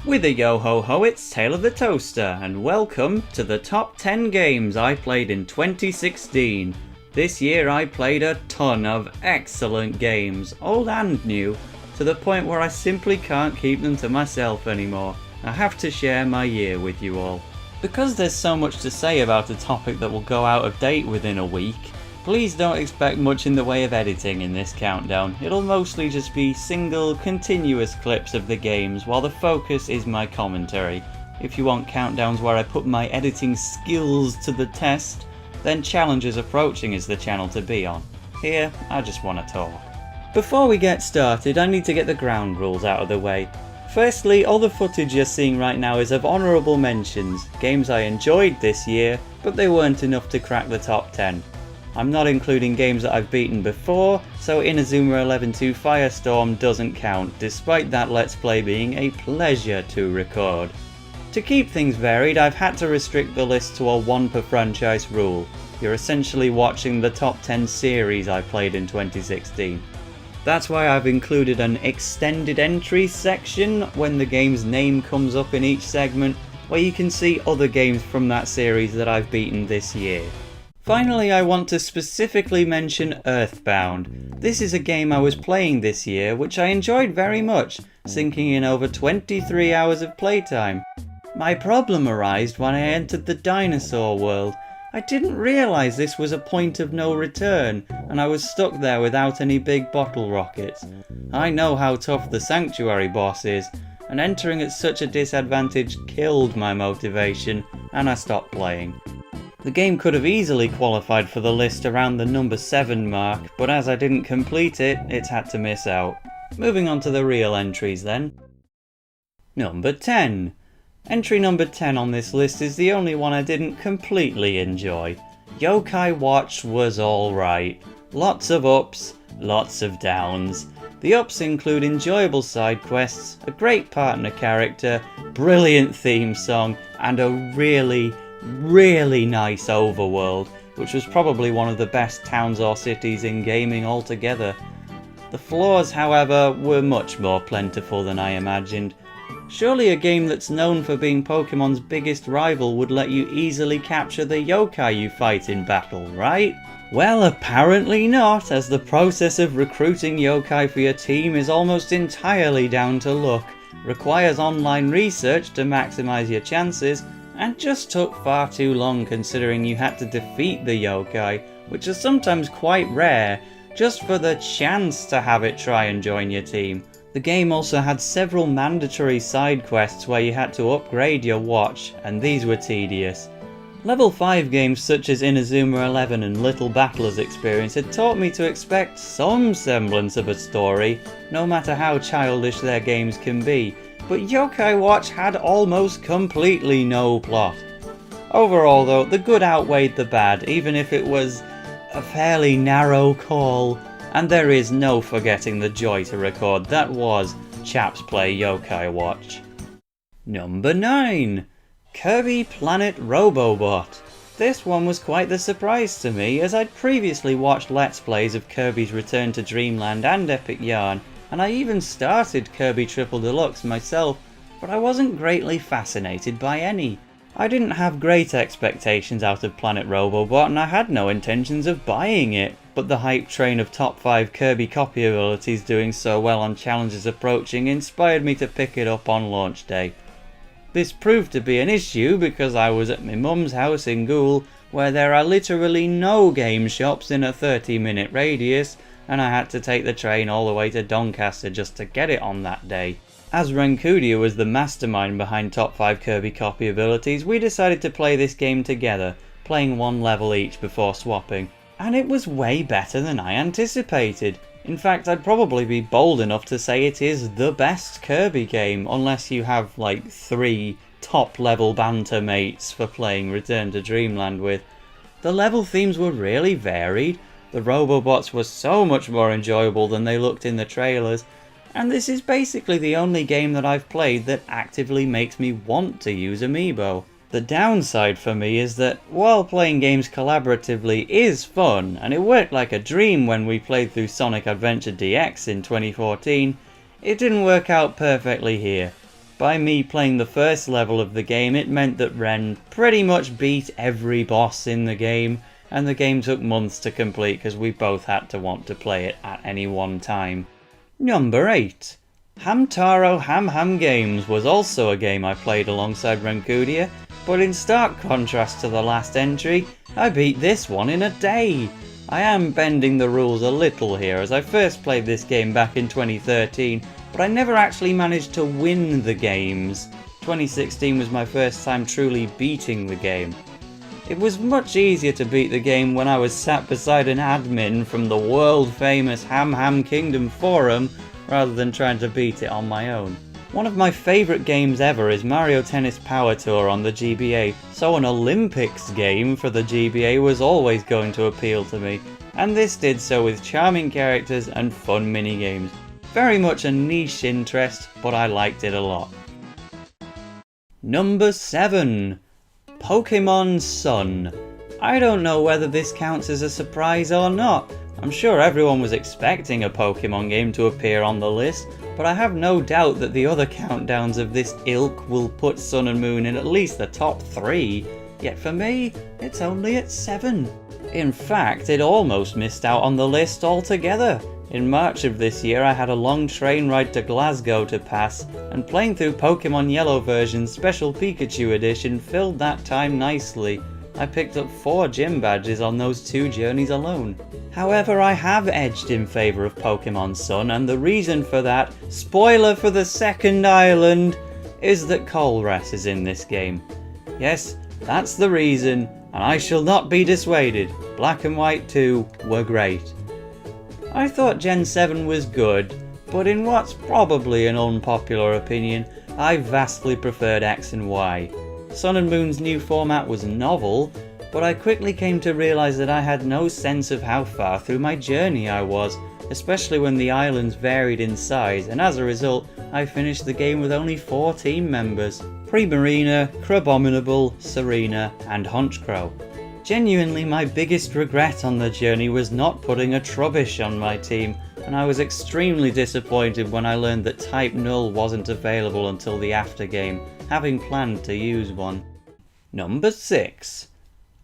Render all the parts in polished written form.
With a yo-ho-ho, it's Tale of the Toaster, and welcome to the top 10 games I played in 2016. This year I played a ton of excellent games, old and new, to the point where I simply can't keep them to myself anymore. I have to share my year with you all. Because there's so much to say about a topic that will go out of date within a week, please don't expect much in the way of editing in this countdown. It'll mostly just be single, continuous clips of the games, while the focus is my commentary. If you want countdowns where I put my editing skills to the test, then Challenges Approaching is the channel to be on. Here, I just want to talk. Before we get started, I need to get the ground rules out of the way. Firstly, all the footage you're seeing right now is of honourable mentions, games I enjoyed this year, but they weren't enough to crack the top 10. I'm not including games that I've beaten before, so Inazuma 11-2 Firestorm doesn't count, despite that Let's Play being a pleasure to record. To keep things varied, I've had to restrict the list to a one per franchise rule. You're essentially watching the top 10 series I played in 2016. That's why I've included an extended entries section when the game's name comes up in each segment, where you can see other games from that series that I've beaten this year. Finally, I want to specifically mention Earthbound. This is a game I was playing this year, which I enjoyed very much, sinking in over 23 hours of playtime. My problem arose when I entered the dinosaur world. I didn't realise this was a point of no return, and I was stuck there without any big bottle rockets. I know how tough the Sanctuary boss is, and entering at such a disadvantage killed my motivation, and I stopped playing. The game could have easily qualified for the list around the number 7 mark, but as I didn't complete it, it's had to miss out. Moving on to the real entries then. Number 10. Entry number 10 on this list is the only one I didn't completely enjoy. Yokai Watch was alright. Lots of ups, lots of downs. The ups include enjoyable side quests, a great partner character, brilliant theme song, and a really nice overworld, which was probably one of the best towns or cities in gaming altogether. The flaws, however, were much more plentiful than I imagined. Surely a game that's known for being Pokemon's biggest rival would let you easily capture the yokai you fight in battle, right? Well, apparently not, as the process of recruiting yokai for your team is almost entirely down to luck, requires online research to maximise your chances, and just took far too long considering you had to defeat the yokai, which is sometimes quite rare, just for the chance to have it try and join your team. The game also had several mandatory side quests where you had to upgrade your watch, and these were tedious. Level 5 games such as Inazuma 11 and Little Battler's Experience had taught me to expect some semblance of a story, no matter how childish their games can be, but Yokai Watch had almost completely no plot. Overall though, the good outweighed the bad, even if it was a fairly narrow call, and there is no forgetting the joy to record that was Chaps Play Yokai Watch. Number 9. Kirby Planet Robobot. This one was quite the surprise to me, as I'd previously watched Let's Plays of Kirby's Return to Dreamland and Epic Yarn, and I even started Kirby Triple Deluxe myself, but I wasn't greatly fascinated by any. I didn't have great expectations out of Planet Robobot, and I had no intentions of buying it, but the hype train of top 5 Kirby copy abilities doing so well on Challenges Approaching inspired me to pick it up on launch day. This proved to be an issue because I was at my mum's house in Goole, where there are literally no game shops in a 30-minute radius, and I had to take the train all the way to Doncaster just to get it on that day. As Renkudia was the mastermind behind top 5 Kirby copy abilities, we decided to play this game together, playing one level each before swapping. And it was way better than I anticipated. In fact, I'd probably be bold enough to say it is the best Kirby game, unless you have like 3 top level banter mates for playing Return to Dreamland with. The level themes were really varied, the Robobots were so much more enjoyable than they looked in the trailers, and this is basically the only game that I've played that actively makes me want to use Amiibo. The downside for me is that while playing games collaboratively is fun, and it worked like a dream when we played through Sonic Adventure DX in 2014, it didn't work out perfectly here. By me playing the first level of the game, it meant that Ren pretty much beat every boss in the game, and the game took months to complete because we both had to want to play it at any one time. Number 8. Hamtaro Ham Ham Games was also a game I played alongside Renkudia, but in stark contrast to the last entry, I beat this one in a day. I am bending the rules a little here, as I first played this game back in 2013, but I never actually managed to win the games. 2016 was my first time truly beating the game. It was much easier to beat the game when I was sat beside an admin from the world famous Ham Ham Kingdom forum, rather than trying to beat it on my own. One of my favourite games ever is Mario Tennis Power Tour on the GBA, so an Olympics game for the GBA was always going to appeal to me, and this did so with charming characters and fun minigames. Very much a niche interest, but I liked it a lot. Number 7. Pokemon Sun. I don't know whether this counts as a surprise or not. I'm sure everyone was expecting a Pokemon game to appear on the list, but I have no doubt that the other countdowns of this ilk will put Sun and Moon in at least the top 3, yet for me, it's only at 7. In fact, it almost missed out on the list altogether. In March of this year I had a long train ride to Glasgow to pass, and playing through Pokemon Yellow version's Special Pikachu edition filled that time nicely. I picked up 4 gym badges on those 2 journeys alone. However, I have edged in favour of Pokemon Sun, and the reason for that, spoiler for the second island, is that Colress is in this game. Yes, that's the reason, and I shall not be dissuaded. Black and White 2 were great. I thought Gen 7 was good, but in what's probably an unpopular opinion, I vastly preferred X and Y. Sun and Moon's new format was novel, but I quickly came to realise that I had no sense of how far through my journey I was, especially when the islands varied in size, and as a result, I finished the game with only 4 team members: Primarina, Crabominable, Serena, and Honchkrow. Genuinely, my biggest regret on the journey was not putting a Trubbish on my team, and I was extremely disappointed when I learned that Type Null wasn't available until the aftergame, having planned to use one. Number 6.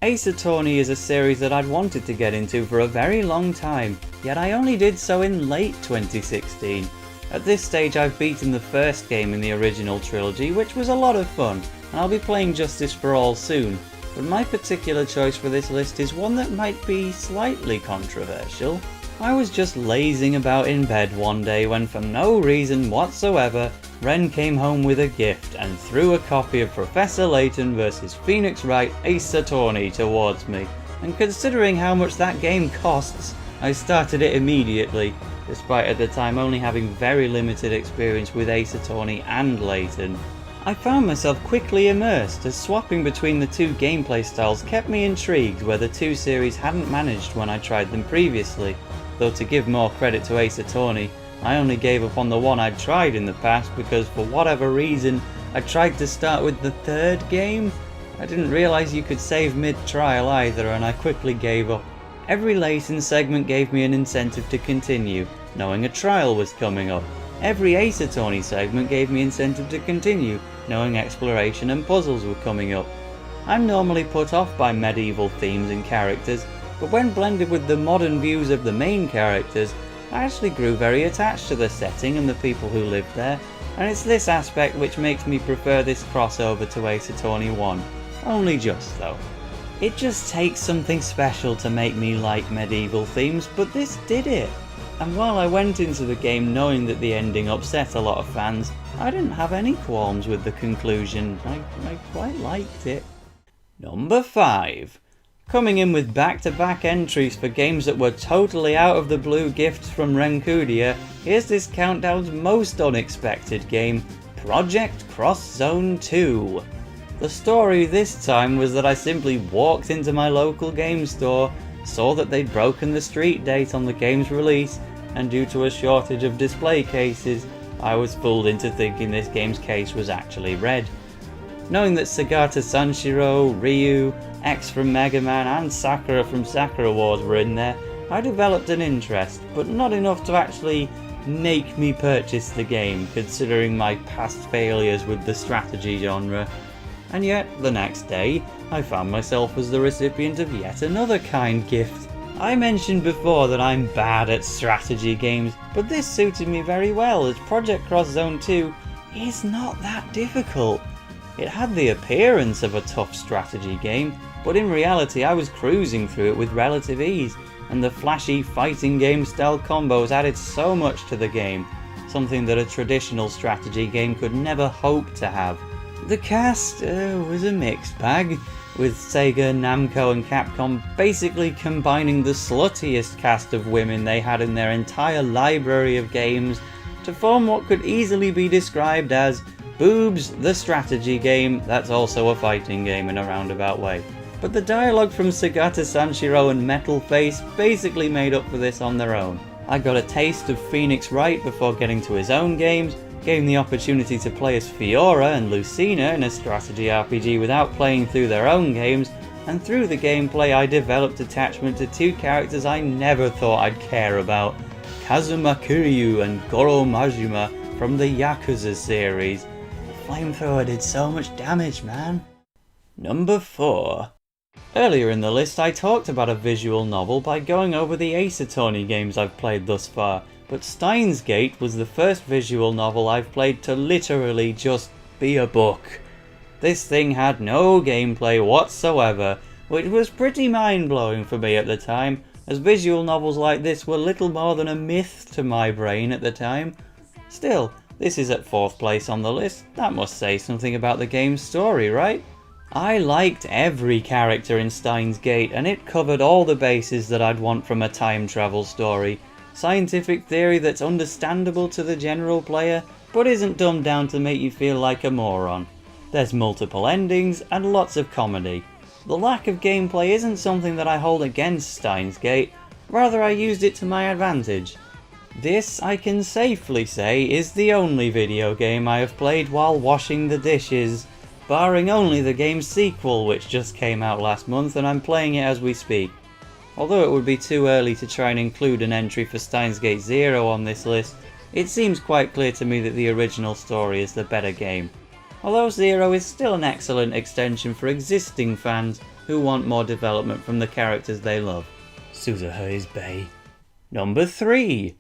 Ace Attorney is a series that I'd wanted to get into for a very long time, yet I only did so in late 2016. At this stage I've beaten the first game in the original trilogy, which was a lot of fun, and I'll be playing Justice for All soon, but my particular choice for this list is one that might be slightly controversial. I was just lazing about in bed one day when, for no reason whatsoever, Ren came home with a gift and threw a copy of Professor Layton vs Phoenix Wright Ace Attorney towards me, and considering how much that game costs, I started it immediately, despite at the time only having very limited experience with Ace Attorney and Layton. I found myself quickly immersed, as swapping between the 2 gameplay styles kept me intrigued where the 2 series hadn't managed when I tried them previously, though to give more credit to Ace Attorney, I only gave up on the one I'd tried in the past because for whatever reason I tried to start with the 3rd game. I didn't realise you could save mid-trial either, and I quickly gave up. Every Layton segment gave me an incentive to continue, knowing a trial was coming up. Every Ace Attorney segment gave me incentive to continue, knowing exploration and puzzles were coming up. I'm normally put off by medieval themes and characters, but when blended with the modern views of the main characters, I actually grew very attached to the setting and the people who lived there, and it's this aspect which makes me prefer this crossover to Ace Attorney 1. Only just though. It just takes something special to make me like medieval themes, but this did it. And while I went into the game knowing that the ending upset a lot of fans, I didn't have any qualms with the conclusion. I quite liked it. Number 5. Coming in with back-to-back entries for games that were totally out of the blue gifts from Renkudia, here's this countdown's most unexpected game, Project Cross Zone 2. The story this time was that I simply walked into my local game store, saw that they'd broken the street date on the game's release, and due to a shortage of display cases, I was fooled into thinking this game's case was actually red. Knowing that Sagata Sanshiro, Ryu, X from Mega Man and Sakura from Sakura Wars were in there, I developed an interest, but not enough to actually make me purchase the game, considering my past failures with the strategy genre. And yet, the next day, I found myself as the recipient of yet another kind gift. I mentioned before that I'm bad at strategy games, but this suited me very well as Project Cross Zone 2 is not that difficult. It had the appearance of a tough strategy game, but in reality I was cruising through it with relative ease, and the flashy fighting game style combos added so much to the game, something that a traditional strategy game could never hope to have. The cast was a mixed bag, with Sega, Namco and Capcom basically combining the sluttiest cast of women they had in their entire library of games to form what could easily be described as Boobs, the strategy game that's also a fighting game in a roundabout way. But the dialogue from Sagata Sanshiro and Metal Face basically made up for this on their own. I got a taste of Phoenix Wright before getting to his own games, gave the opportunity to play as Fiora and Lucina in a strategy RPG without playing through their own games, and through the gameplay I developed attachment to two characters I never thought I'd care about, Kazuma Kiryu and Goro Majima from the Yakuza series. The flamethrower did so much damage, man. Number 4. Earlier in the list I talked about a visual novel by going over the Ace Attorney games I've played thus far, but Steins Gate was the first visual novel I've played to literally just be a book. This thing had no gameplay whatsoever, which was pretty mind-blowing for me at the time, as visual novels like this were little more than a myth to my brain at the time. Still, this is at 4th place on the list. That must say something about the game's story, right? I liked every character in Steins Gate, and it covered all the bases that I'd want from a time travel story. Scientific theory that's understandable to the general player, but isn't dumbed down to make you feel like a moron. There's multiple endings, and lots of comedy. The lack of gameplay isn't something that I hold against Steins Gate, rather I used it to my advantage. This, I can safely say, is the only video game I have played while washing the dishes, barring only the game's sequel which just came out last month and I'm playing it as we speak. Although it would be too early to try and include an entry for Steins Gate 0 on this list, it seems quite clear to me that the original story is the better game. Although 0 is still an excellent extension for existing fans who want more development from the characters they love. Suzuha is bae. Number 3.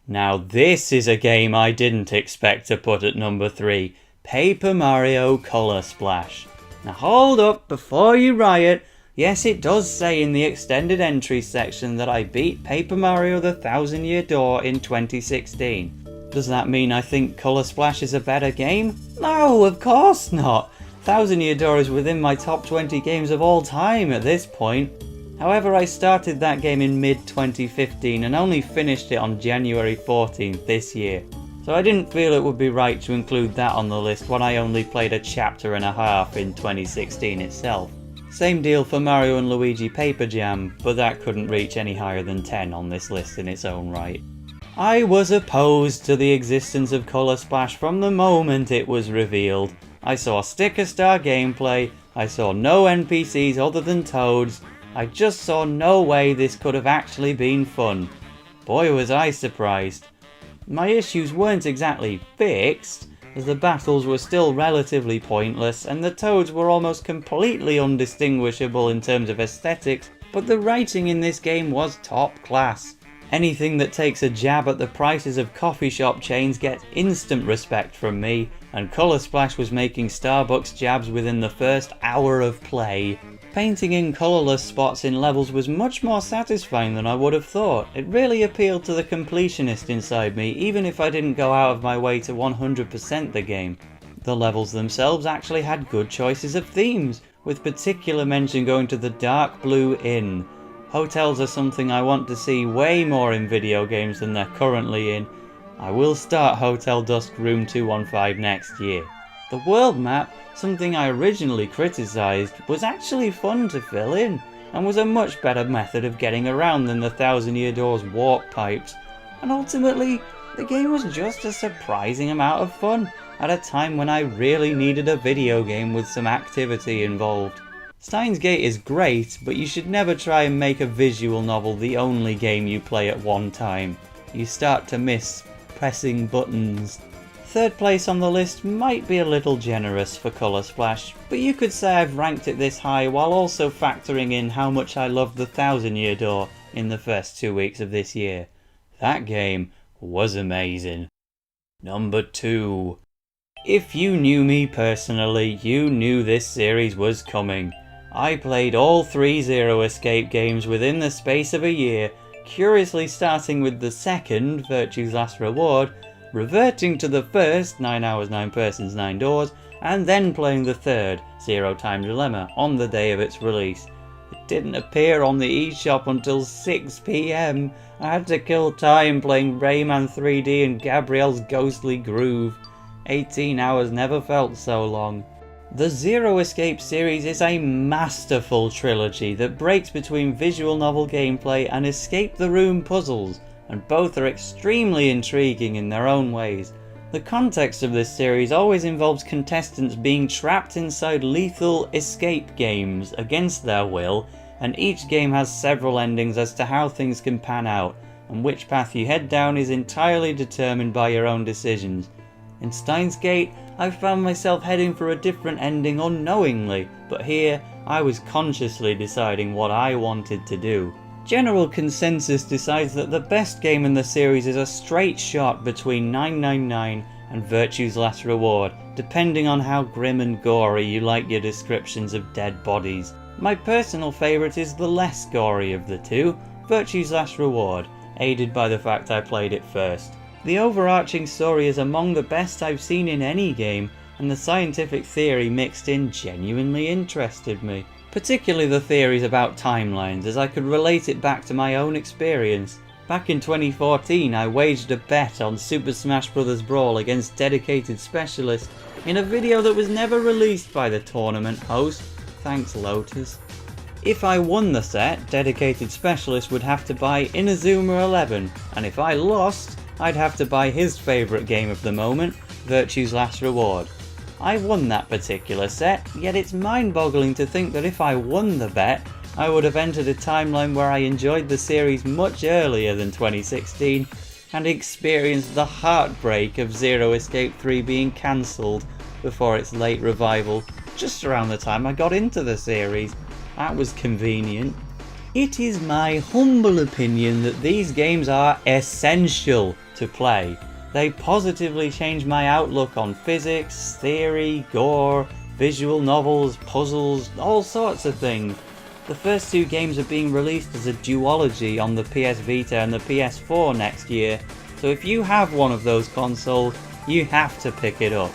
Now this is a game I didn't expect to put at number 3. Paper Mario Color Splash. Now hold up before you riot. Yes, it does say in the extended entries section that I beat Paper Mario the Thousand Year Door in 2016. Does that mean I think Color Splash is a better game? No, of course not. Thousand Year Door is within my top 20 games of all time at this point. However, I started that game in mid-2015 and only finished it on January 14th this year. So I didn't feel it would be right to include that on the list when I only played a chapter and a half in 2016 itself. Same deal for Mario and Luigi Paper Jam, but that couldn't reach any higher than 10 on this list in its own right. I was opposed to the existence of Color Splash from the moment it was revealed. I saw sticker star gameplay, I saw no NPCs other than Toads, I just saw no way this could have actually been fun. Boy was I surprised. My issues weren't exactly fixed, as the battles were still relatively pointless and the Toads were almost completely undistinguishable in terms of aesthetics, but the writing in this game was top class. Anything that takes a jab at the prices of coffee shop chains gets instant respect from me, and Color Splash was making Starbucks jabs within the first hour of play. Painting in colourless spots in levels was much more satisfying than I would have thought. It really appealed to the completionist inside me, even if I didn't go out of my way to 100% the game. The levels themselves actually had good choices of themes, with particular mention going to the Dark Blue Inn. Hotels are something I want to see way more in video games than they're currently in. I will start Hotel Dusk Room 215 next year. The world map, something I originally criticised, was actually fun to fill in, and was a much better method of getting around than the Thousand Year Door's warp pipes. And ultimately, the game was just a surprising amount of fun, at a time when I really needed a video game with some activity involved. Steins Gate is great, but you should never try and make a visual novel the only game you play at one time. You start to miss pressing buttons. Third place on the list might be a little generous for Colour Splash, but you could say I've ranked it this high while also factoring in how much I loved the 1000 Year Door in the first 2 weeks of this year. That game was amazing. Number 2. If you knew me personally, you knew this series was coming. I played all 3 Zero Escape games within the space of a year, curiously starting with the second, Virtue's Last Reward, reverting to the first, 9 Hours, 9 Persons, 9 Doors, and then playing the third, Zero Time Dilemma, on the day of its release. It didn't appear on the eShop until 6 PM. I had to kill time playing Rayman 3D and Gabrielle's Ghostly Groove. 18 hours never felt so long. The Zero Escape series is a masterful trilogy that breaks between visual novel gameplay and escape the room puzzles, and both are extremely intriguing in their own ways. The context of this series always involves contestants being trapped inside lethal escape games against their will, and each game has several endings as to how things can pan out, and which path you head down is entirely determined by your own decisions. In Steins Gate, I found myself heading for a different ending unknowingly, but here I was consciously deciding what I wanted to do. General consensus decides that the best game in the series is a straight shot between 999 and Virtue's Last Reward, depending on how grim and gory you like your descriptions of dead bodies. My personal favourite is the less gory of the two, Virtue's Last Reward, aided by the fact I played it first. The overarching story is among the best I've seen in any game, and the scientific theory mixed in genuinely interested me. Particularly the theories about timelines, as I could relate it back to my own experience. Back in 2014 I waged a bet on Super Smash Bros. Brawl against Dedicated Specialist in a video that was never released by the tournament host, thanks Lotus. If I won the set, Dedicated Specialist would have to buy Inazuma 11, and if I lost, I'd have to buy his favourite game of the moment, Virtue's Last Reward. I won that particular set, yet it's mind-boggling to think that if I won the bet, I would have entered a timeline where I enjoyed the series much earlier than 2016 and experienced the heartbreak of Zero Escape 3 being cancelled before its late revival, just around the time I got into the series. That was convenient. It is my humble opinion that these games are essential to play. They positively changed my outlook on physics, theory, gore, visual novels, puzzles, all sorts of things. The first 2 games are being released as a duology on the PS Vita and the PS4 next year, so if you have one of those consoles, you have to pick it up.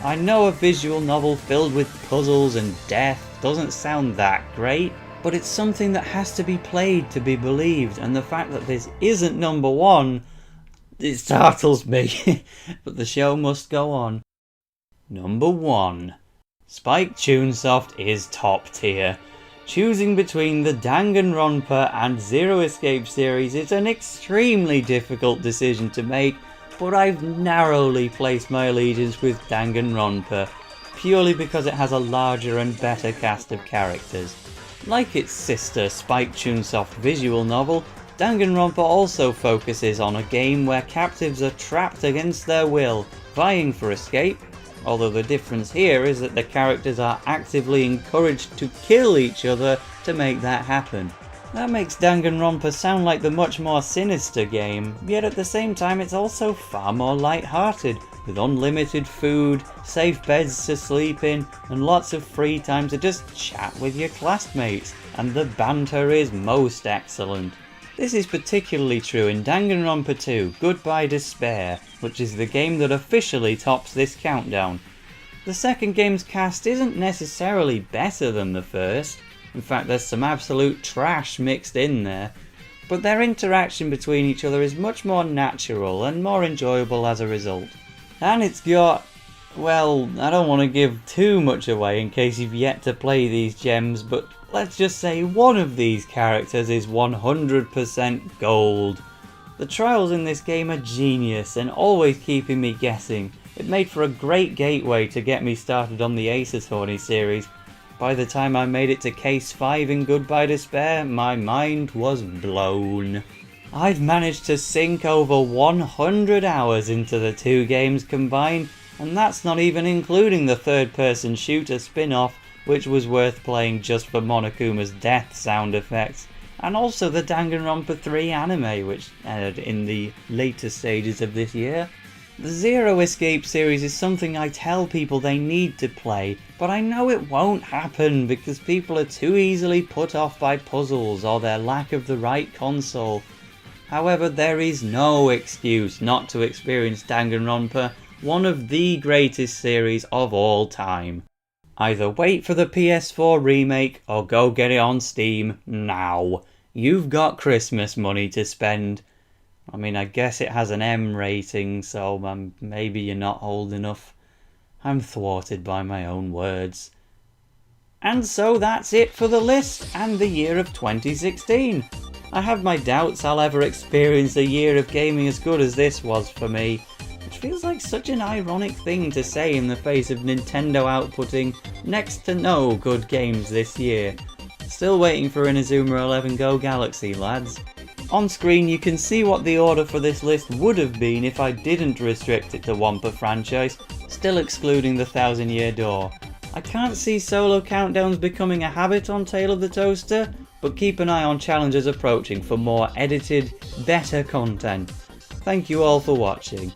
I know a visual novel filled with puzzles and death doesn't sound that great, but it's something that has to be played to be believed, and the fact that this isn't number 1, it startles me, but the show must go on. Number 1. Spike Chunsoft is top tier. Choosing between the Danganronpa and Zero Escape series is an extremely difficult decision to make, but I've narrowly placed my allegiance with Danganronpa, purely because it has a larger and better cast of characters. Like its sister Spike Chunsoft visual novel, Danganronpa also focuses on a game where captives are trapped against their will, vying for escape, although the difference here is that the characters are actively encouraged to kill each other to make that happen. That makes Danganronpa sound like the much more sinister game, yet at the same time it's also far more light-hearted, with unlimited food, safe beds to sleep in, and lots of free time to just chat with your classmates, and the banter is most excellent. This is particularly true in Danganronpa 2 Goodbye Despair, which is the game that officially tops this countdown. The second game's cast isn't necessarily better than the first, in fact there's some absolute trash mixed in there, but their interaction between each other is much more natural and more enjoyable as a result. And it's got, well, I don't want to give too much away in case you've yet to play these gems, but let's just say one of these characters is 100% gold. The trials in this game are genius and always keeping me guessing. It made for a great gateway to get me started on the Ace Attorney series. By the time I made it to Case 5 in Goodbye Despair, my mind was blown. I've managed to sink over 100 hours into the two games combined, and that's not even including the third-person shooter spin-off, which was worth playing just for Monokuma's death sound effects, and also the Danganronpa 3 anime, which aired in the later stages of this year. The Zero Escape series is something I tell people they need to play, but I know it won't happen because people are too easily put off by puzzles or their lack of the right console. However, there is no excuse not to experience Danganronpa, one of the greatest series of all time. Either wait for the PS4 remake or go get it on Steam now. You've got Christmas money to spend. I mean, I guess it has an M rating, so maybe you're not old enough. I'm thwarted by my own words. And so that's it for the list and the year of 2016. I have my doubts I'll ever experience a year of gaming as good as this was for me, which feels like such an ironic thing to say in the face of Nintendo outputting next to no good games this year. Still waiting for Inazuma 11 Go Galaxy, lads. On screen you can see what the order for this list would have been if I didn't restrict it to one per franchise, still excluding the Thousand Year Door. I can't see solo countdowns becoming a habit on Tale of the Toaster, but keep an eye on challenges approaching for more edited, better content. Thank you all for watching.